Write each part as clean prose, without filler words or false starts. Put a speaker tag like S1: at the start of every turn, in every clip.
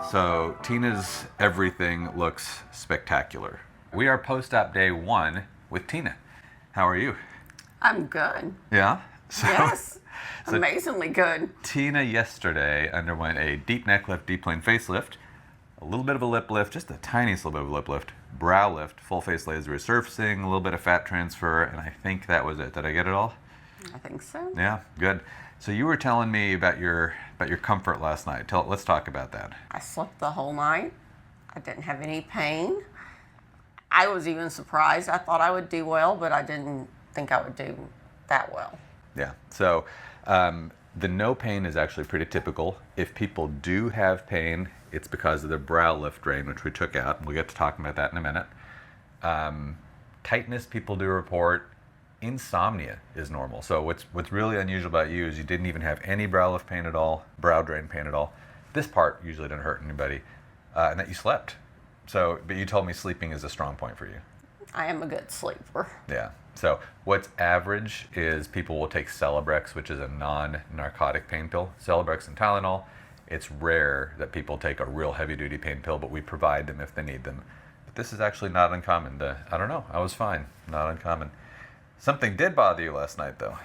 S1: So Tina's everything looks spectacular. We are post-op day 1 with Tina. How are you?
S2: I'm good.
S1: Yeah?
S2: Yes.
S1: so
S2: Amazingly good.
S1: Tina yesterday underwent a deep neck lift, deep plane facelift, a little bit of a lip lift, just the tiniest little bit of a lip lift, brow lift, full face laser resurfacing, a little bit of fat transfer, and I think that was it. Did I get it all?
S2: I think so.
S1: Yeah, good. So you were telling me about your comfort last night. Let's talk about that.
S2: I slept the whole night. I didn't have any pain. I was even surprised. I thought I would do well, but I didn't think I would do that well.
S1: Yeah. So the no pain is actually pretty typical. If people do have pain, it's because of the brow lift drain, which we took out, and we'll get to talking about that in a minute. Tightness, people do report. Insomnia is normal. So what's really unusual about you is you didn't even have any brow lift pain at all, brow drain pain at all. This part usually didn't hurt anybody, and that you slept. So, but you told me sleeping is a strong point for you.
S2: I am a good sleeper.
S1: Yeah. So what's average is people will take Celebrex, which is a non-narcotic pain pill. Celebrex and Tylenol. It's rare that people take a real heavy-duty pain pill, but we provide them if they need them. But this is actually not uncommon. I don't know. I was fine. Not uncommon. Something did bother you last night, though.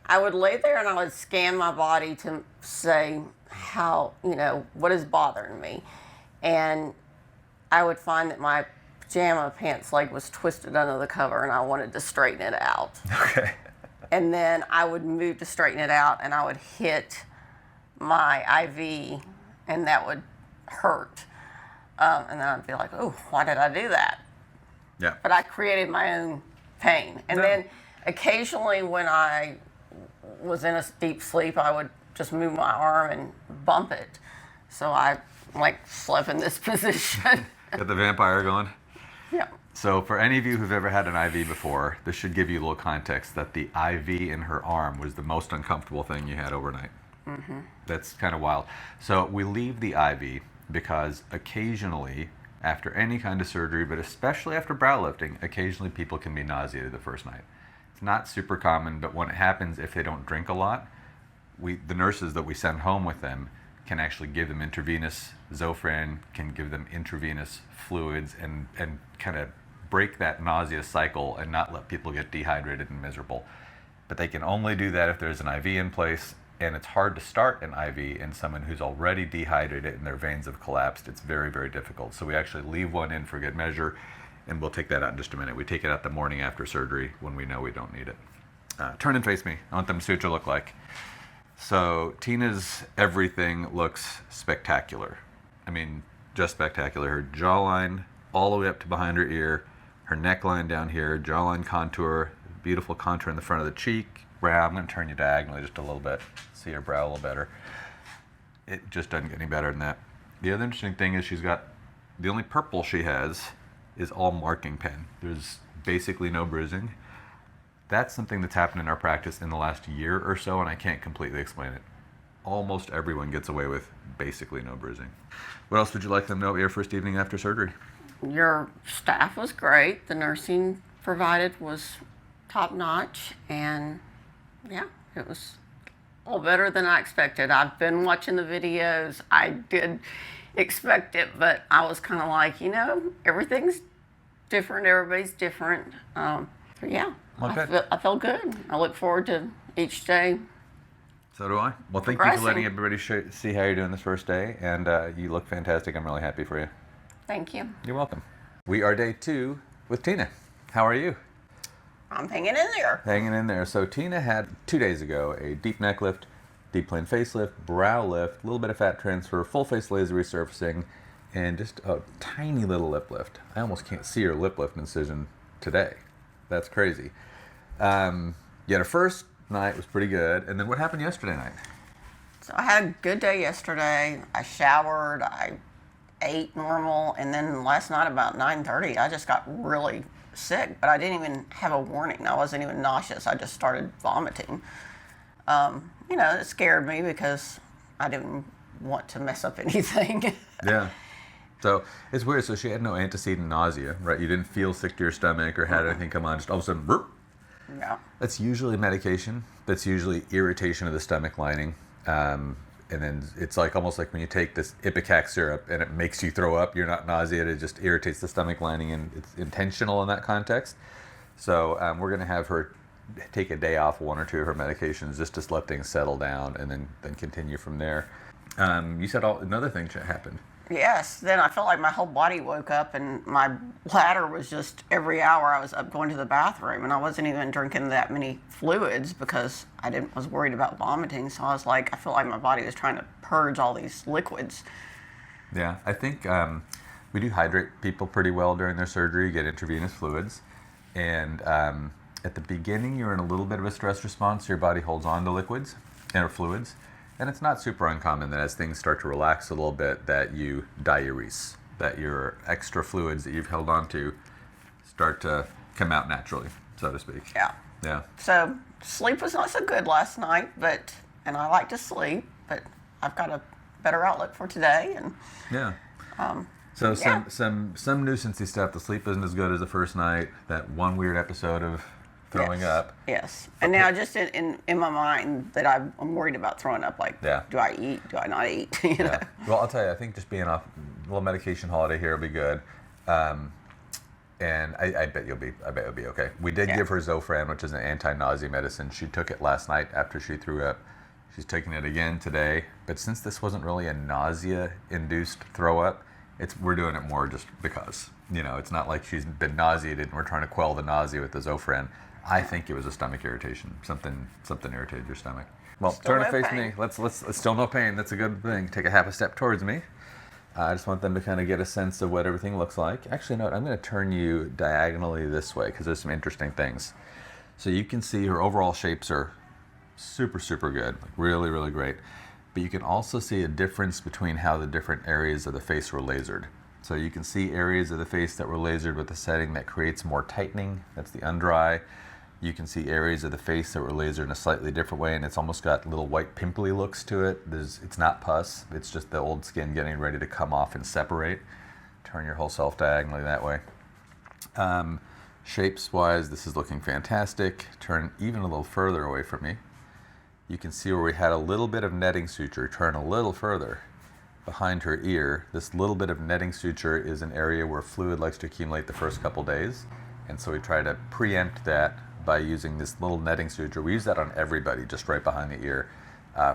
S2: I would lay there and I would scan my body to say how, what is bothering me. And I would find that my pajama pants leg was twisted under the cover and I wanted to straighten it out.
S1: Okay.
S2: And then I would move to straighten it out and I would hit my IV and that would hurt. And then I'd be like, oh, why did I do that?
S1: Yeah.
S2: But I created my own pain. And then occasionally when I was in a deep sleep, I would just move my arm and bump it. So I slept in this position.
S1: Got the vampire going?
S2: Yeah.
S1: So for any of you who've ever had an IV before, this should give you a little context that the IV in her arm was the most uncomfortable thing you had overnight. Mm-hmm. That's kind of wild. So we leave the IV because occasionally, after any kind of surgery, but especially after brow lifting, occasionally people can be nauseated the first night. It's not super common, but when it happens, if they don't drink a lot, the nurses that we send home with them can actually give them intravenous Zofran, can give them intravenous fluids, and kind of break that nausea cycle and not let people get dehydrated and miserable. But they can only do that if there's an IV in place, and it's hard to start an IV in someone who's already dehydrated and their veins have collapsed. It's very, very difficult. So we actually leave one in for good measure, and we'll take that out in just a minute. We take it out the morning after surgery when we know we don't need it. Turn and face me. I want them to see what you look like. So Tina's everything looks spectacular. I mean, just spectacular. Her jawline all the way up to behind her ear, her neckline down here, jawline contour, beautiful contour in the front of the cheek. Brow, I'm going to turn you diagonally just a little bit, see her brow a little better. It just doesn't get any better than that. The other interesting thing is the only purple she has is all marking pen. There's basically no bruising. That's something that's happened in our practice in the last year or so, and I can't completely explain it. Almost everyone gets away with basically no bruising. What else would you like them to know about your first evening after surgery?
S2: Your staff was great. The nursing provided was top notch, and yeah, it was all better than I expected. I've been watching the videos. I did expect it, but I was kind of like, everything's different. Everybody's different. Yeah,
S1: okay.
S2: I feel good. I look forward to each day.
S1: So do I. Well, thank you for letting everybody see how you're doing this first day, and you look fantastic. I'm really happy for you.
S2: Thank you.
S1: You're welcome. We are day 2 with Tina. How are you?
S2: I'm hanging in there.
S1: Hanging in there. So Tina had 2 days ago a deep neck lift, deep plane facelift, brow lift, a little bit of fat transfer, full face laser resurfacing, and just a tiny little lip lift. I almost can't see her lip lift incision today. That's crazy. Yet her first night was pretty good. And then what happened yesterday night?
S2: So I had a good day yesterday. I showered, I ate normal, and then last night about 9:30, I just got really sick, but I didn't even have a warning. I wasn't even nauseous. I just started vomiting. It scared me because I didn't want to mess up anything.
S1: Yeah. So it's weird. So she had no antecedent nausea, right? You didn't feel sick to your stomach or had anything come on. Just all of a sudden, burp.
S2: Yeah.
S1: That's usually medication. That's usually irritation of the stomach lining. and then it's like almost like when you take this Ipecac syrup and it makes you throw up. You're not nauseated; it just irritates the stomach lining, and it's intentional in that context. So we're going to have her take a day off one or two of her medications just to let things settle down, and then continue from there. You said another thing happened.
S2: Yes, then I felt like my whole body woke up and my bladder was just every hour I was up going to the bathroom, and I wasn't even drinking that many fluids because was worried about vomiting. So I was like, I felt like my body was trying to purge all these liquids.
S1: Yeah, I think we do hydrate people pretty well during their surgery, get intravenous fluids, and at the beginning you're in a little bit of a stress response. Your body holds on to liquids and fluids. And it's not super uncommon that as things start to relax a little bit that you diurese, that your extra fluids that you've held on to start to come out naturally, so to speak.
S2: Yeah.
S1: Yeah.
S2: So sleep was not so good last night, and I like to sleep, but I've got a better outlook for today. And
S1: yeah. So some nuisancey stuff. The sleep isn't as good as the first night. That one weird episode of throwing up.
S2: Yes. And now just in my mind that I'm worried about throwing up, like,
S1: yeah.
S2: Do I eat? Do I not eat? You know?
S1: Well, I'll tell you, I think just being off a little medication holiday here will be good. And I bet you'll be okay. We did give her Zofran, which is an anti-nausea medicine. She took it last night after she threw up. She's taking it again today. But since this wasn't really a nausea-induced throw up, we're doing it more just because. It's not like she's been nauseated and we're trying to quell the nausea with the Zofran. I think it was a stomach irritation. Something irritated your stomach. Well,
S2: still
S1: turn
S2: no
S1: to face
S2: pain.
S1: me. Let's still no pain. That's a good thing. Take a half a step towards me. I just want them to kind of get a sense of what everything looks like. Actually, no, I'm going to turn you diagonally this way because there's some interesting things. So you can see her overall shapes are super, super good, like really, really great. But you can also see a difference between how the different areas of the face were lasered. So you can see areas of the face that were lasered with a setting that creates more tightening. That's the under eye. You can see areas of the face that were lasered in a slightly different way, and it's almost got little white pimply looks to it. It's not pus, it's just the old skin getting ready to come off and separate. Turn your whole self diagonally that way. Shapes-wise, this is looking fantastic. Turn even a little further away from me. You can see where we had a little bit of netting suture. Turn a little further. Behind her ear, this little bit of netting suture is an area where fluid likes to accumulate the first couple days, and so we try to preempt that by using this little netting suture. We use that on everybody, just right behind the ear,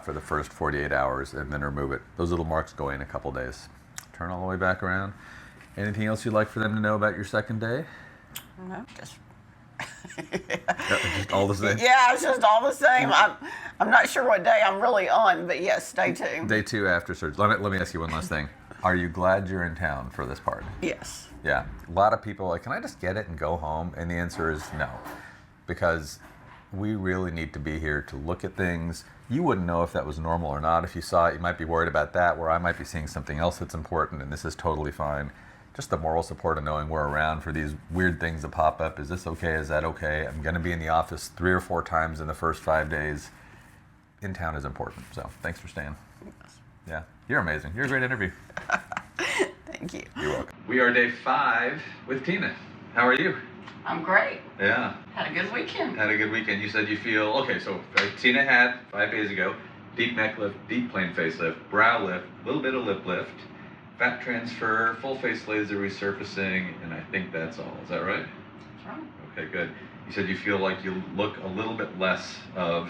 S1: for the first 48 hours, and then remove it. Those little marks go in a couple days. Turn all the way back around. Anything else you'd like for them to know about your second day?
S2: No, just
S1: Just all the same?
S2: yeah, it's just all the same. I'm not sure what day I'm really on, but yes, day 2.
S1: Day 2 after surgery. Let me ask you one last thing. Are you glad you're in town for this part?
S2: Yes.
S1: Yeah. A lot of people are like, can I just get it and go home? And the answer is no. Because we really need to be here to look at things. You wouldn't know if that was normal or not. If you saw it, you might be worried about that, where I might be seeing something else that's important, and this is totally fine. Just the moral support of knowing we're around for these weird things that pop up. Is this okay? Is that okay? I'm going to be in the office 3 or 4 times in the first 5 days. In town is important. So thanks for staying.
S2: Yes.
S1: Yeah. You're amazing. You're a great interview.
S2: Thank you.
S1: You're welcome. We are day 5 with Tina. How are you?
S2: I'm great.
S1: Yeah.
S2: Had a good weekend.
S1: Had a good weekend. You said you feel, okay, so Tina had 5 days ago, deep neck lift, deep plane facelift, brow lift, a little bit of lip lift, fat transfer, full face laser resurfacing, and I think that's all. Is that right?
S2: That's right.
S1: Okay, good. You said you feel like you look a little bit less of...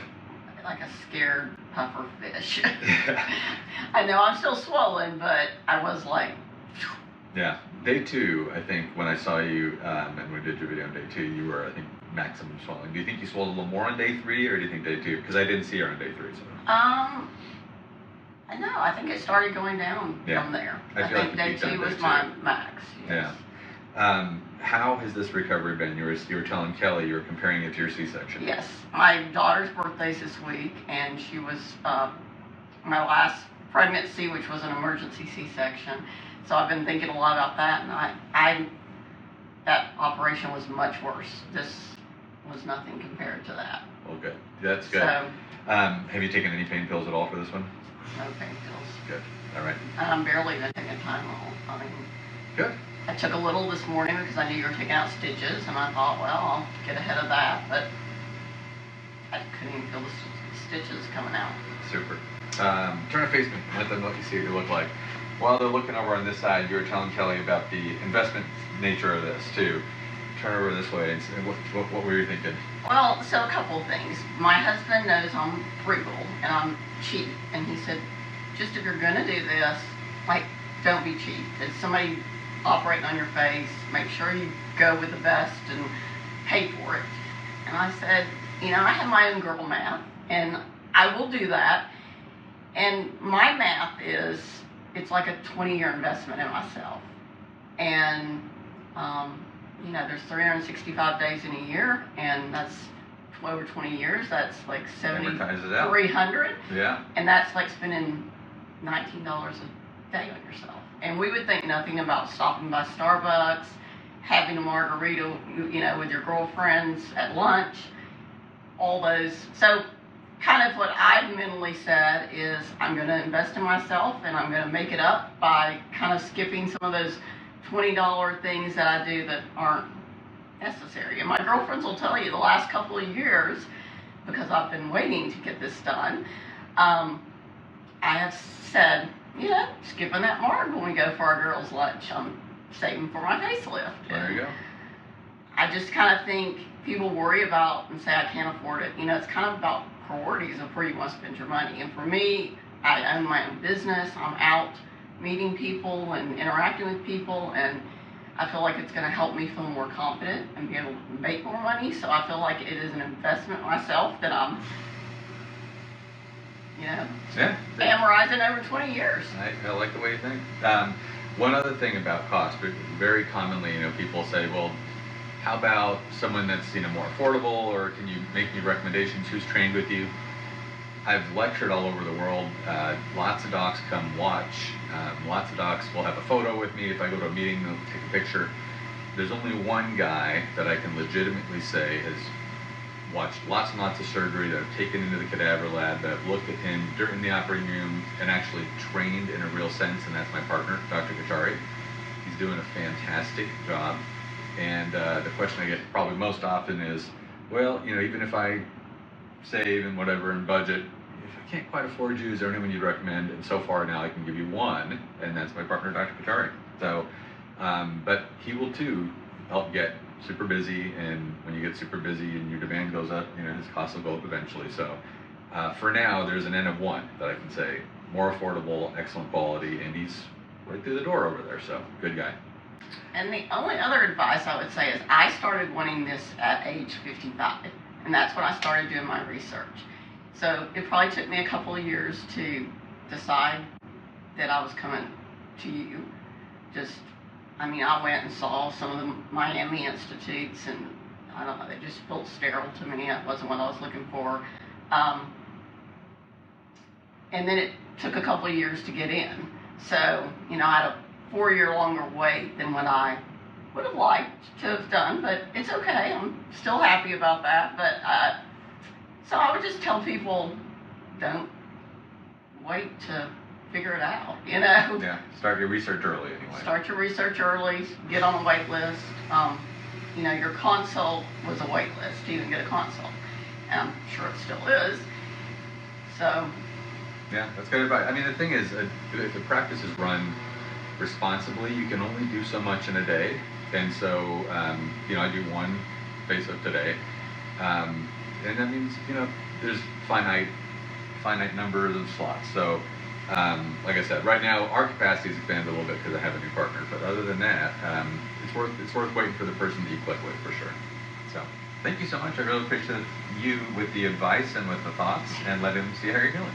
S2: Like a scared puffer fish. I know I'm still swollen, but I was like...
S1: Yeah. Day 2, I think, when I saw you, and we did your video on day 2, you were, I think, maximum swelling. Do you think you swelled a little more on day 3, or do you think day 2? Because I didn't see her on day 3, so...
S2: I know. I think it started going down from there.
S1: I feel
S2: think
S1: like
S2: day 2 was my max. Yes.
S1: Yeah. How has this recovery been? You were telling Kelly you were comparing it to your C-section.
S2: Yes. My daughter's birthday's this week, and she was my last pregnancy, which was an emergency C-section. So I've been thinking a lot about that, and that operation was much worse. This was nothing compared to that.
S1: Well, good. That's good.
S2: So,
S1: have you taken any pain pills at all for this one?
S2: no pain pills.
S1: Good. All right.
S2: And I'm barely even taking Tylenol. I mean,
S1: good.
S2: I took a little this morning because I knew you were taking out stitches, and I thought, well, I'll get ahead of that, but I couldn't even feel the stitches coming out.
S1: Super. Turn to face me and let them know what you see what you look like. While they're looking over on this side, you were telling Kelly about the investment nature of this too. Turn over this way and what were you thinking?
S2: Well, so a couple of things. My husband knows I'm frugal and I'm cheap, and he said, just if you're gonna do this, like, don't be cheap. If somebody operating on your face, make sure you go with the best and pay for it. And I said, I have my own girl math, and I will do that. And my math is, it's like a 20-year investment in myself. And, there's 365 days in a year, and that's over 20 years. That's like 7,300.
S1: Yeah.
S2: And that's like spending $19 a day on yourself. And we would think nothing about stopping by Starbucks, having a margarita, with your girlfriends at lunch, all those. So kind of what I've mentally said is I'm going to invest in myself, and I'm going to make it up by kind of skipping some of those $20 things that I do that aren't necessary. And my girlfriends will tell you the last couple of years, because I've been waiting to get this done, I have said, skipping that marg when we go for our girls' lunch. I'm saving for my facelift.
S1: There you go.
S2: I just kind of think people worry about and say I can't afford it. It's kind of about priorities of where you want to spend your money. And for me, I own my own business. I'm out meeting people and interacting with people, and I feel like it's going to help me feel more confident and be able to make more money. So I feel like it is an investment in myself that I'm, amorizing over 20 years.
S1: I like the way you think. One other thing about cost, very commonly, people say, well, how about someone that's more affordable, or can you make me recommendations? Who's trained with you? I've lectured all over the world. Lots of docs come watch. Lots of docs will have a photo with me. If I go to a meeting, they'll take a picture. There's only one guy that I can legitimately say has watched lots and lots of surgery, that I've taken into the cadaver lab, that I've looked at him during the operating room and actually trained in a real sense, and that's my partner, Dr. Kachari. He's doing a fantastic job. And the question I get probably most often is, well, even if I save and whatever and budget, if I can't quite afford you, is there anyone you'd recommend? And so far now I can give you one, and that's my partner, Dr. Kachari. So, but he will too help get super busy, and when you get super busy and your demand goes up, his costs will go up eventually. So for now, there's an N of one that I can say, more affordable, excellent quality, and he's right through the door over there, so good guy.
S2: And the only other advice I would say is I started wanting this at age 55, and that's when I started doing my research. So it probably took me a couple of years to decide that I was coming to you. I went and saw some of the Miami institutes, and I don't know, they just felt sterile to me. That wasn't what I was looking for. And then it took a couple of years to get in. So, I had a 4-year longer wait than what I would have liked to have done, but it's okay. I'm still happy about that. But so I would just tell people, don't wait to figure it out.
S1: Yeah, start your research early anyway.
S2: Start your research early. Get on a wait list. Your consult was a wait list to even get a consult, and I'm sure it still is. So.
S1: Yeah, that's good advice. The thing is, if the practice is run responsibly, you can only do so much in a day, and so I do one facelift today, and that means there's finite numbers of slots. So like I said, right now our capacity is expanded a little bit because I have a new partner, but other than that, it's worth waiting for the person you click with for sure. So thank you so much. I really appreciate you with the advice and with the thoughts, and let him see how you're doing.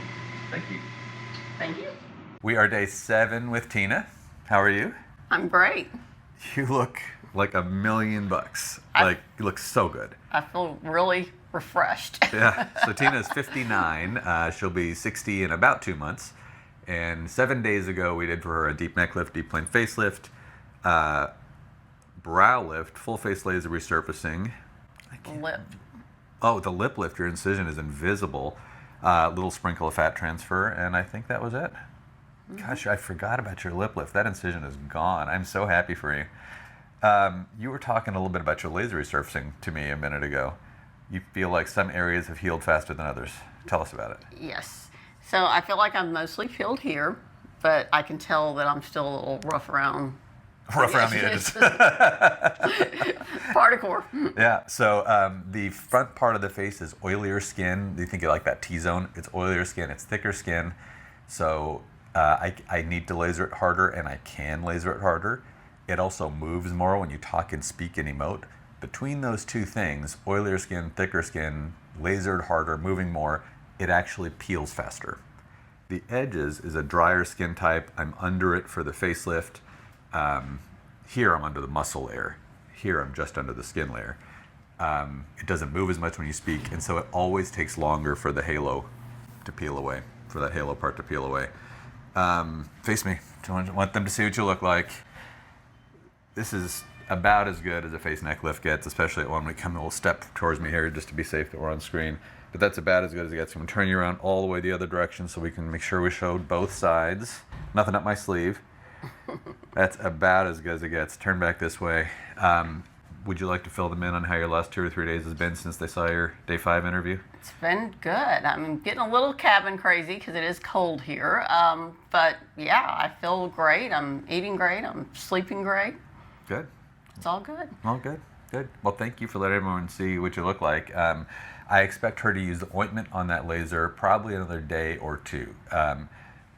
S1: Thank you.
S2: Thank you.
S1: We are day 7 with Tina. How are you?
S2: I'm great.
S1: You look like $1 million. You look so good.
S2: I feel really refreshed.
S1: Yeah. So Tina's 59. She'll be 60 in about 2 months. And 7 days ago, we did for her a deep neck lift, deep plane facelift, Browlift, full face laser resurfacing.
S2: Lip.
S1: Oh, the lip lift. Your incision is invisible. Little sprinkle of fat transfer, and I think that was it. Gosh, I forgot about your lip lift. That incision is gone. I'm so happy for you. You were talking a little bit about your laser resurfacing to me a minute ago. You feel like some areas have healed faster than others. Tell us about it.
S2: Yes. So I feel like I'm mostly peeled here, but I can tell that I'm still a little rough around.
S1: Rough around the edges.
S2: Particore.
S1: Yeah, so the front part of the face is oilier skin. You think you like that T-zone? It's oilier skin, it's thicker skin. So I need to laser it harder, and I can laser it harder. It also moves more when you talk and speak and emote. Between those two things, oilier skin, thicker skin, lasered harder, moving more, it actually peels faster. The edges is a drier skin type. I'm under it for the facelift. Here I'm under the muscle layer. Here I'm just under the skin layer. It doesn't move as much when you speak, and so it always takes longer for the halo to peel away, for that halo part to peel away. Face me. I want them to see what you look like. This is about as good as a face neck lift gets, especially when we come, we'll step towards me here just to be safe that we're on screen. But that's about as good as it gets. I'm gonna turn you around all the way the other direction so we can make sure we showed both sides. Nothing up my sleeve. That's about as good as it gets. Turn back this way. Would you like to fill them in on how your last 2 or 3 days has been since they saw your day 5 interview?
S2: It's been good. I'm getting a little cabin crazy because it is cold here. But yeah, I feel great. I'm eating great. I'm sleeping great.
S1: Good.
S2: It's all good.
S1: All good. Good. Well, thank you for letting everyone see what you look like. I expect her to use the ointment on that laser probably another day or 2.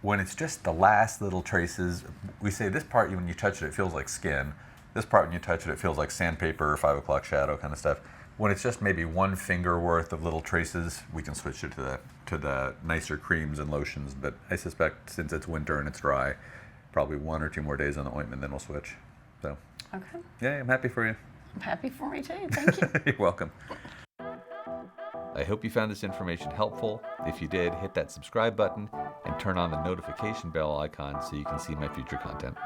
S1: When it's just the last little traces, we say this part, when you touch it, it feels like skin. This part, when you touch it, it feels like sandpaper or 5 o'clock shadow kind of stuff. When it's just maybe 1 finger worth of little traces, we can switch it to the nicer creams and lotions. But I suspect since it's winter and it's dry, probably 1 or 2 more days on the ointment, then we'll switch. So,
S2: Okay.
S1: yeah, I'm happy for you.
S2: I'm happy for me too. Thank you.
S1: You're welcome. I hope you found this information helpful. If you did, hit that subscribe button and turn on the notification bell icon so you can see my future content.